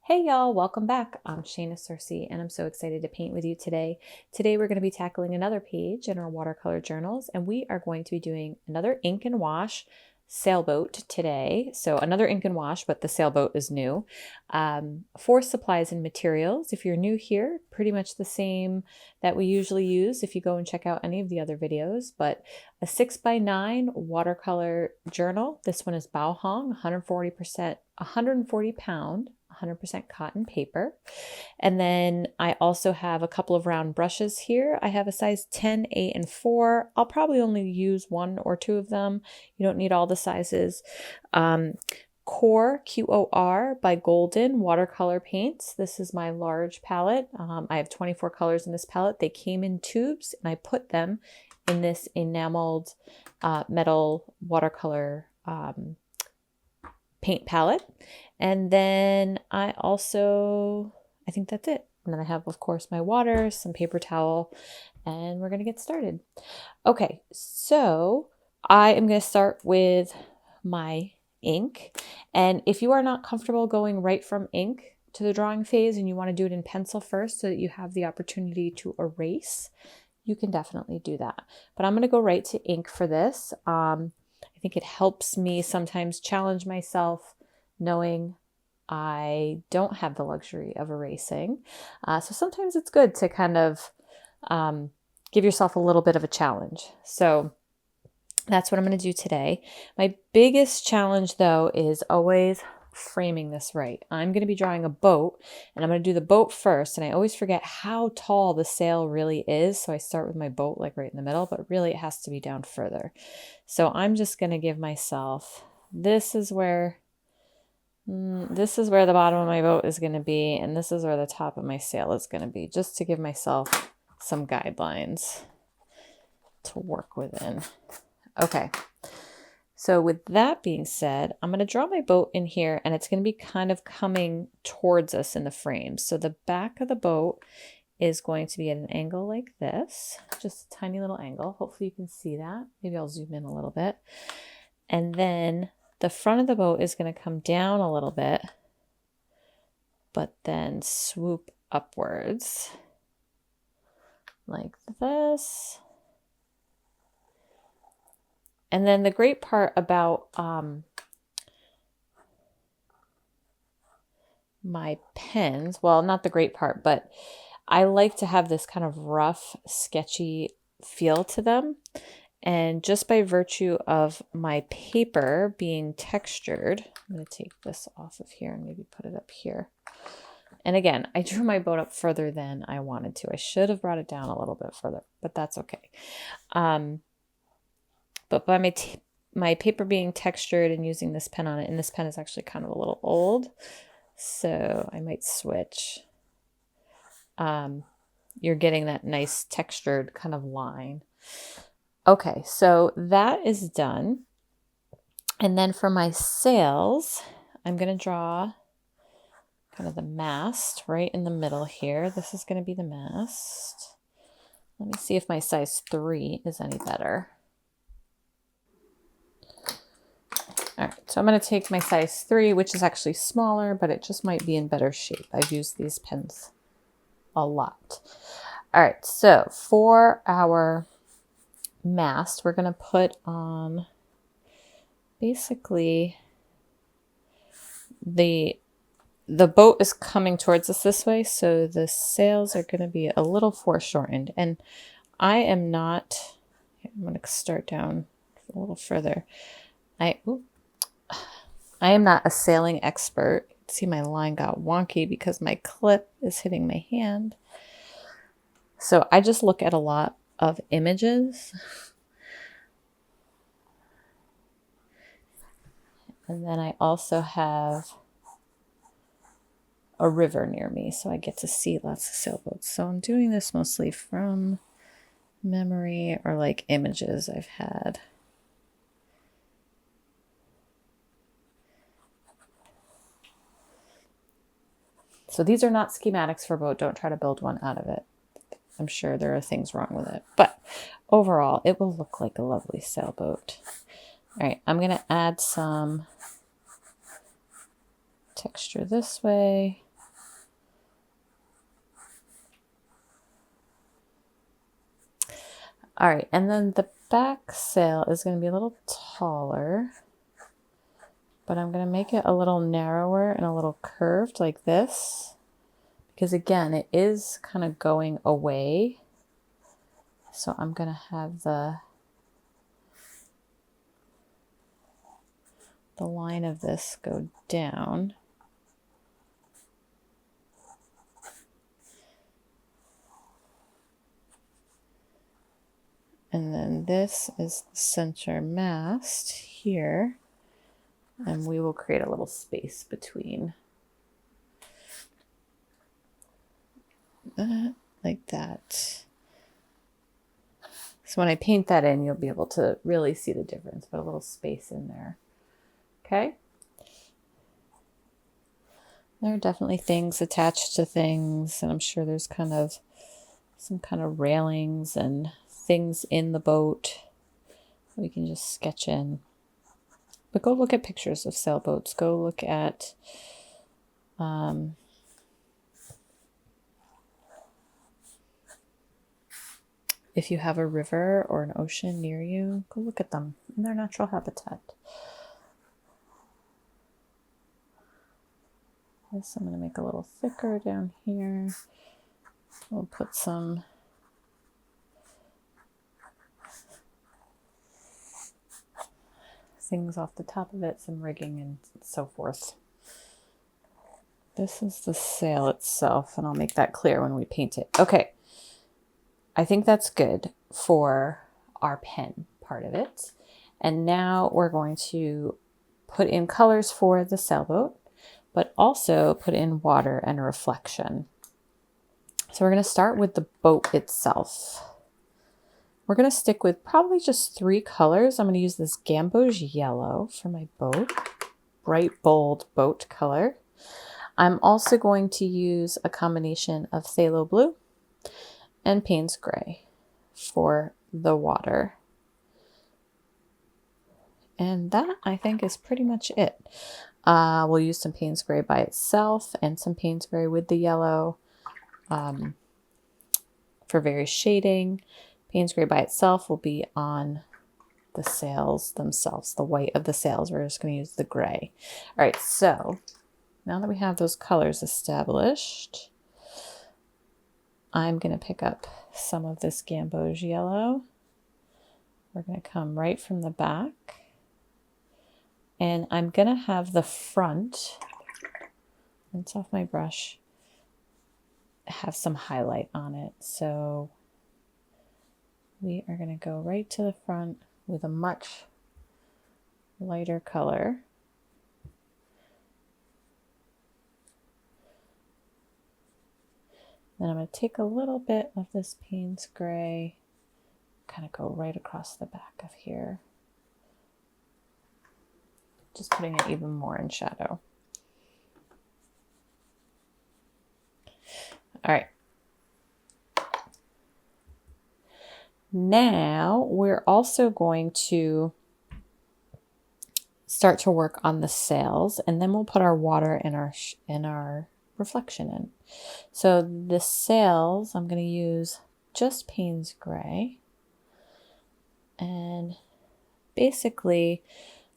Hey y'all, welcome back. I'm Shayna Cersei and I'm so excited to paint with you today. Today we're going to be tackling another page in our watercolor journals and we are going to be doing another ink and wash sailboat today. So another ink and wash, but the sailboat is new. For supplies and materials, if you're new here, pretty much the same that we usually use if you go and check out any of the other videos, but a 6x9 watercolor journal. This one is Bao Hong, 140 pound. 100% cotton paper. And then I also have a couple of round brushes here. I have a size 10, 8, and 4. I'll probably only use 1 or 2 of them. You don't need all the sizes. Core, Q-O-R, by Golden watercolor paints. This is my large palette. I have 24 colors in this palette. They came in tubes and I put them in this enameled metal watercolor paint palette. And then I think that's it. And then I have, of course, my water, some paper towel, and we're going to get started. Okay, so I am going to start with my ink. And if you are not comfortable going right from ink to the drawing phase and you want to do it in pencil first so that you have the opportunity to erase, you can definitely do that. But I'm going to go right to ink for this. I think it helps me sometimes challenge myself knowing I don't have the luxury of erasing. So sometimes it's good to kind of give yourself a little bit of a challenge. So that's what I'm going to do today. My biggest challenge, though, is always framing this right. I'm going to be drawing a boat, and I'm going to do the boat first, and I always forget how tall the sail really is, so I start with my boat like right in the middle, but really it has to be down further. So I'm just going to give myself, this is where the bottom of my boat is going to be, and this is where the top of my sail is going to be, just to give myself some guidelines to work within. Okay, so with that being said, I'm going to draw my boat in here, and it's going to be kind of coming towards us in the frame. So the back of the boat is going to be at an angle like this, just a tiny little angle. Hopefully you can see that. Maybe I'll zoom in a little bit. And then the front of the boat is going to come down a little bit, but then swoop upwards like this. And then the great part about my pens, well, not the great part, but I like to have this kind of rough, sketchy feel to them. And just by virtue of my paper being textured, I'm going to take this off of here and maybe put it up here. And again, I drew my boat up further than I wanted to. I should have brought it down a little bit further, but that's okay. But by my paper being textured and using this pen on it, and this pen is actually kind of a little old, so I might switch. You're getting that nice textured kind of line. Okay, so that is done. And then for my sails, I'm going to draw kind of the mast right in the middle here. This is going to be the mast. Let me see if my size 3 is any better. All right, so I'm going to take my size 3, which is actually smaller, but it just might be in better shape. I've used these pens a lot. All right, so for our mast, we're going to put on basically the boat is coming towards us this way, so the sails are going to be a little foreshortened. And I am not, I'm going to start down a little further. I am not a sailing expert. See, my line got wonky because my clip is hitting my hand. So I just look at a lot of images. And then I also have a river near me, so I get to see lots of sailboats. So I'm doing this mostly from memory or like images I've had. So these are not schematics for a boat. Don't try to build one out of it. I'm sure there are things wrong with it, but overall it will look like a lovely sailboat. All right, I'm going to add some texture this way. All right, and then the back sail is going to be a little taller, but I'm going to make it a little narrower and a little curved like this, because again, it is kind of going away. So I'm going to have the line of this go down. And then this is the center mast here. And we will create a little space between that, like that. So when I paint that in, you'll be able to really see the difference, put a little space in there. Okay. There are definitely things attached to things, and I'm sure there's kind of some kind of railings and things in the boat we can just sketch in. But go look at pictures of sailboats. Go look at if you have a river or an ocean near you, go look at them in their natural habitat. This I'm going to make a little thicker down here. We'll put some things off the top of it, some rigging and so forth. This is the sail itself, and I'll make that clear when we paint it. Okay, I think that's good for our pen part of it. And now we're going to put in colors for the sailboat, but also put in water and a reflection. So we're going to start with the boat itself. We're going to stick with probably just 3 colors. I'm going to use this gamboge yellow for my boat, bright, bold boat color. I'm also going to use a combination of phthalo blue and Payne's gray for the water. And that, I think, is pretty much it. We'll use some Payne's gray by itself and some Payne's gray with the yellow for various shading. Payne's gray by itself will be on the sails themselves, the white of the sails. We're just going to use the gray. All right, so now that we have those colors established, I'm going to pick up some of this gamboge yellow. We're going to come right from the back. And I'm going to have the front, it's off my brush, have some highlight on it. So we are going to go right to the front with a much lighter color. Then I'm going to take a little bit of this Payne's gray, kind of go right across the back of here. Just putting it even more in shadow. All right. Now we're also going to start to work on the sails, and then we'll put our water and our reflection in. So the sails, I'm going to use just Payne's gray, and basically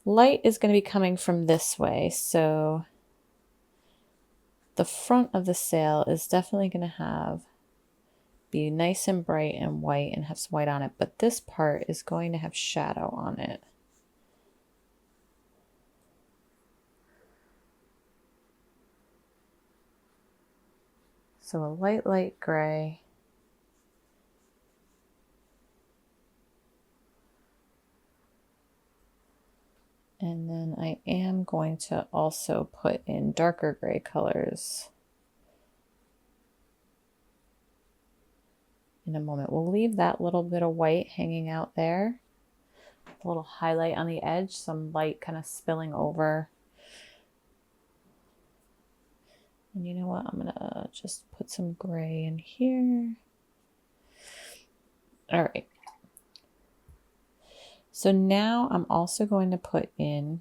light is going to be coming from this way. So the front of the sail is definitely going to be nice and bright and white and have some white on it, but this part is going to have shadow on it. So a light gray. And then I am going to also put in darker gray colors in a moment. We'll leave that little bit of white hanging out there, a little highlight on the edge, some light kind of spilling over. And you know what? I'm gonna just put some gray in here. All right. So now I'm also going to put in,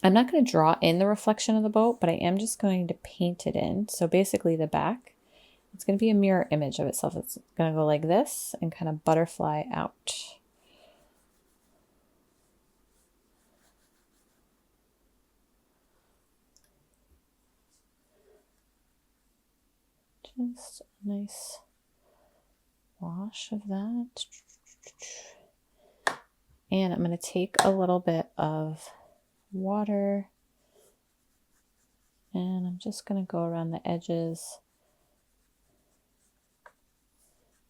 I'm not going to draw in the reflection of the boat, but I am just going to paint it in. So basically the back It's going to be a mirror image of itself. It's going to go like this and kind of butterfly out. Just a nice wash of that. And I'm going to take a little bit of water and I'm just going to go around the edges,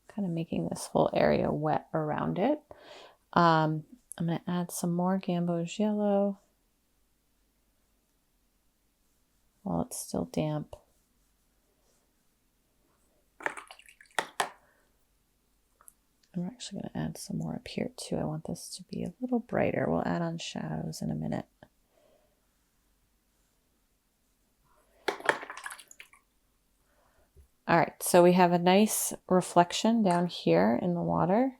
kind of making this whole area wet around it. I'm going to add some more Gamboge yellow while it's still damp. I'm actually going to add some more up here too. I want this to be a little brighter. We'll add on shadows in a minute. All right, so we have a nice reflection down here in the water.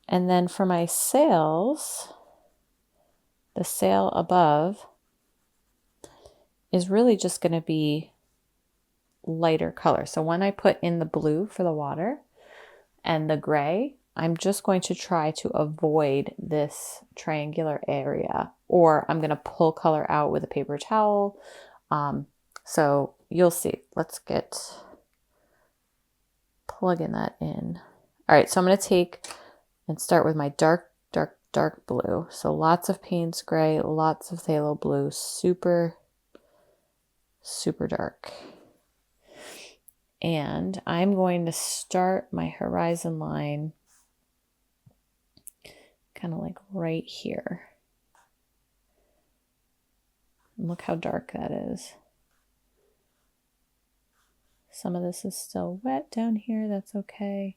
And then for my sails, the sail above is really just going to be lighter color. So when I put in the blue for the water and the gray, I'm just going to try to avoid this triangular area, or I'm going to pull color out with a paper towel. So you'll see. Let's get plugging that in. All right, so I'm going to take and start with my dark blue. So lots of Payne's gray, lots of phthalo blue, super, super dark. And I'm going to start my horizon line kind of like right here. And look how dark that is. Some of this is still wet down here. That's okay.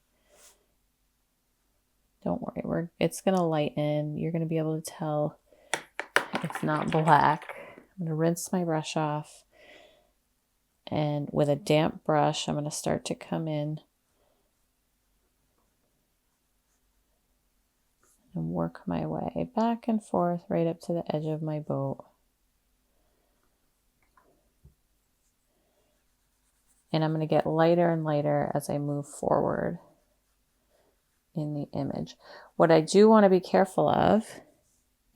Don't worry, it's going to lighten. You're going to be able to tell it's not black. I'm going to rinse my brush off. And with a damp brush, I'm going to start to come in and work my way back and forth right up to the edge of my boat. And I'm going to get lighter and lighter as I move forward in the image. What I do want to be careful of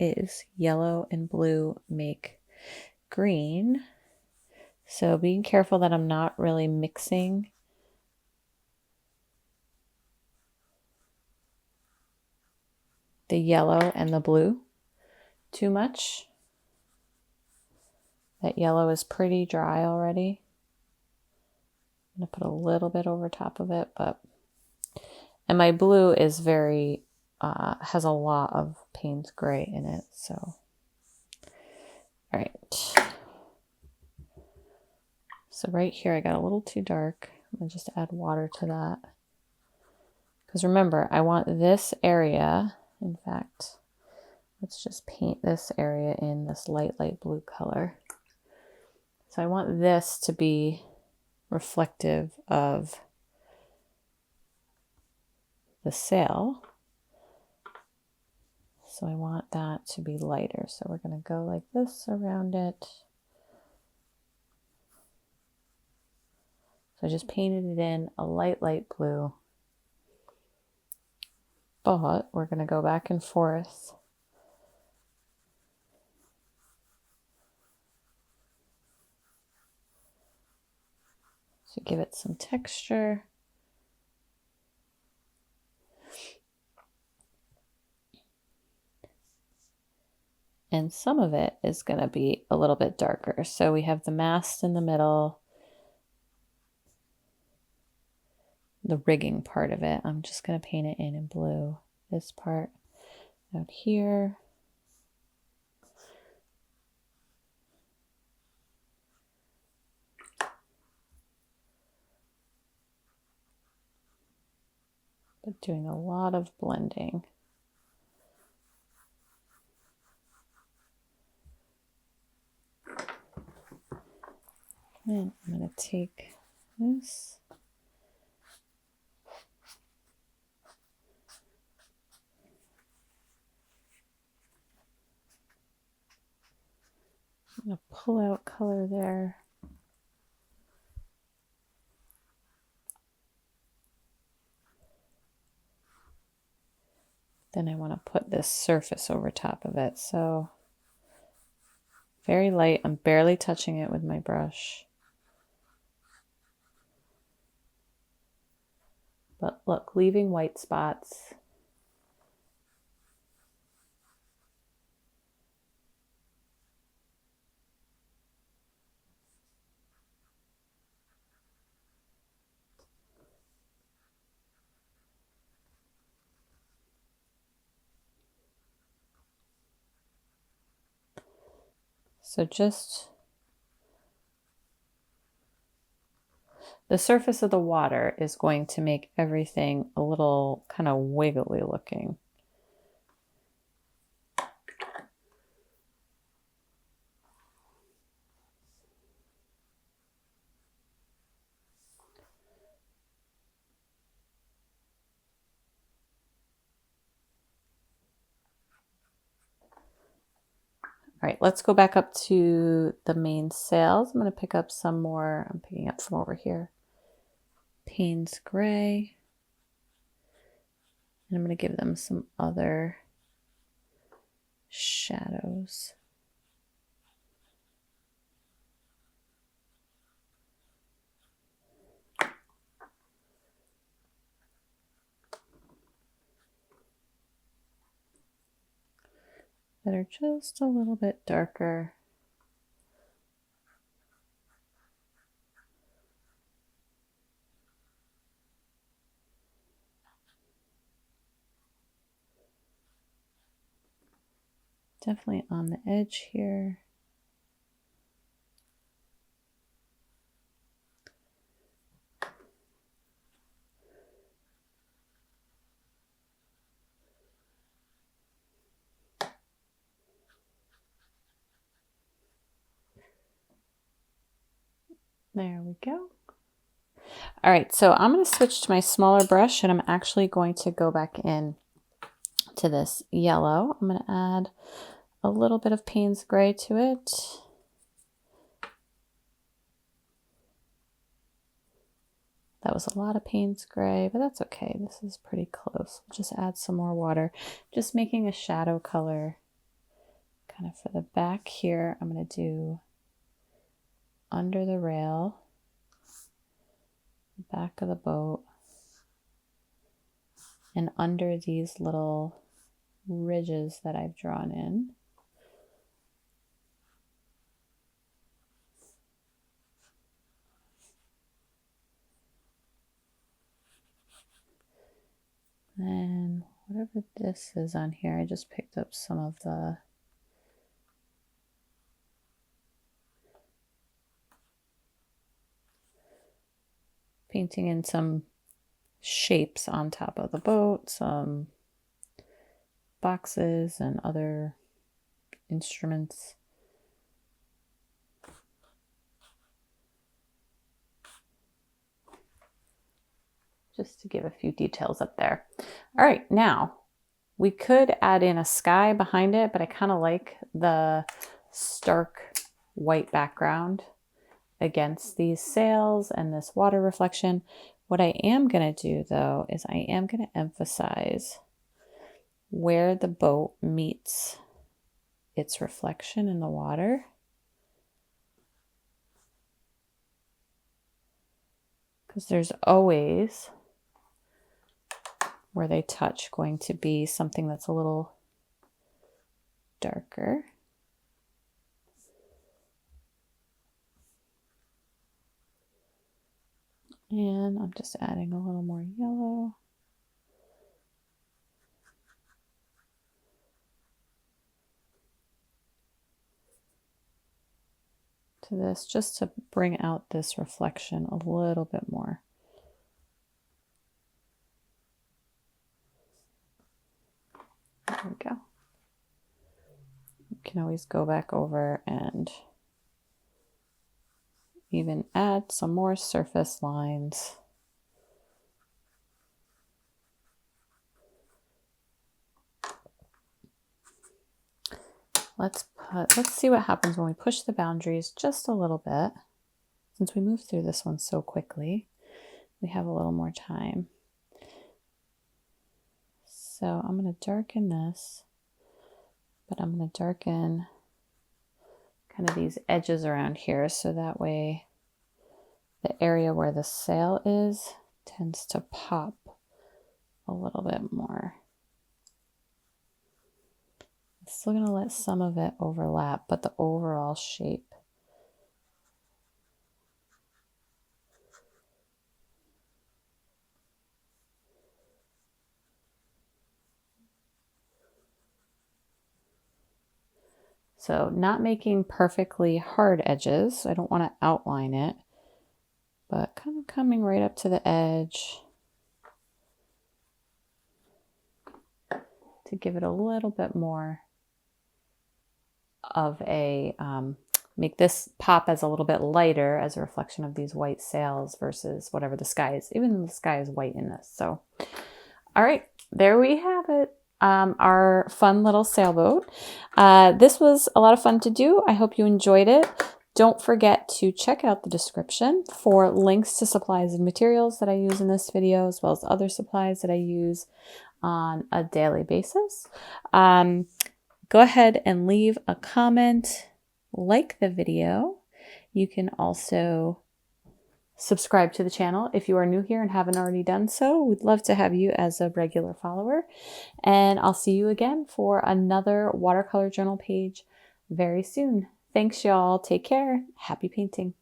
is yellow and blue make green. So being careful that I'm not really mixing the yellow and the blue too much. That yellow is pretty dry already. I'm going to put a little bit over top of it, and my blue is very, has a lot of Payne's gray in it, so. All right. So right here, I got a little too dark. I'm going to just add water to that. Because remember, I want this area, in fact, let's just paint this area in this light blue color. So I want this to be reflective of the sail. So I want that to be lighter. So we're going to go like this around it. So I just painted it in a light blue. But we're going to go back and forth. To give it some texture. And some of it is going to be a little bit darker. So we have the mast in the middle, the rigging part of it. I'm just going to paint it in blue. This part out here. But doing a lot of blending. And I'm going to take this. I'm going to pull out color there. Then I want to put this surface over top of it. So very light. I'm barely touching it with my brush. But look, leaving white spots. So just the surface of the water is going to make everything a little kind of wiggly looking. All right, let's go back up to the main sails. I'm going to pick up some more. I'm picking up from over here. Payne's Gray. And I'm going to give them some other shadows. That are just a little bit darker. Definitely on the edge here. There we go. All right, so I'm going to switch to my smaller brush and I'm actually going to go back in to this yellow. I'm going to add a little bit of Payne's Gray to it. That was a lot of Payne's Gray, but that's okay. This is pretty close. We'll just add some more water. Just making a shadow color kind of for the back here. I'm going to do under the rail, the back of the boat, and under these little ridges that I've drawn in. And whatever this is on here, I just picked up some of the painting in some shapes on top of the boat, some boxes and other instruments. Just to give a few details up there. All right, now we could add in a sky behind it, but I kind of like the stark white background against these sails and this water reflection. What I am going to do though is I am going to emphasize where the boat meets its reflection in the water. Because there's always, where they touch, going to be something that's a little darker. And I'm just adding a little more yellow. To this, just to bring out this reflection a little bit more. There we go. You can always go back over and even add some more surface lines. Let's But let's see what happens when we push the boundaries just a little bit. Since we moved through this one so quickly, we have a little more time. So I'm going to darken this, but I'm going to darken kind of these edges around here so that way the area where the sail is tends to pop a little bit more. I'm still going to let some of it overlap, but the overall shape. So not making perfectly hard edges. I don't want to outline it, but kind of coming right up to the edge to give it a little bit more of a, make this pop as a little bit lighter as a reflection of these white sails versus whatever the sky is, even though the sky is white in this. So, all right, there we have it. Our fun little sailboat. This was a lot of fun to do. I hope you enjoyed it. Don't forget to check out the description for links to supplies and materials that I use in this video, as well as other supplies that I use on a daily basis. Go ahead and leave a comment, like the video. You can also subscribe to the channel if you are new here and haven't already done so. We'd love to have you as a regular follower. And I'll see you again for another watercolor journal page very soon. Thanks, y'all. Take care. Happy painting.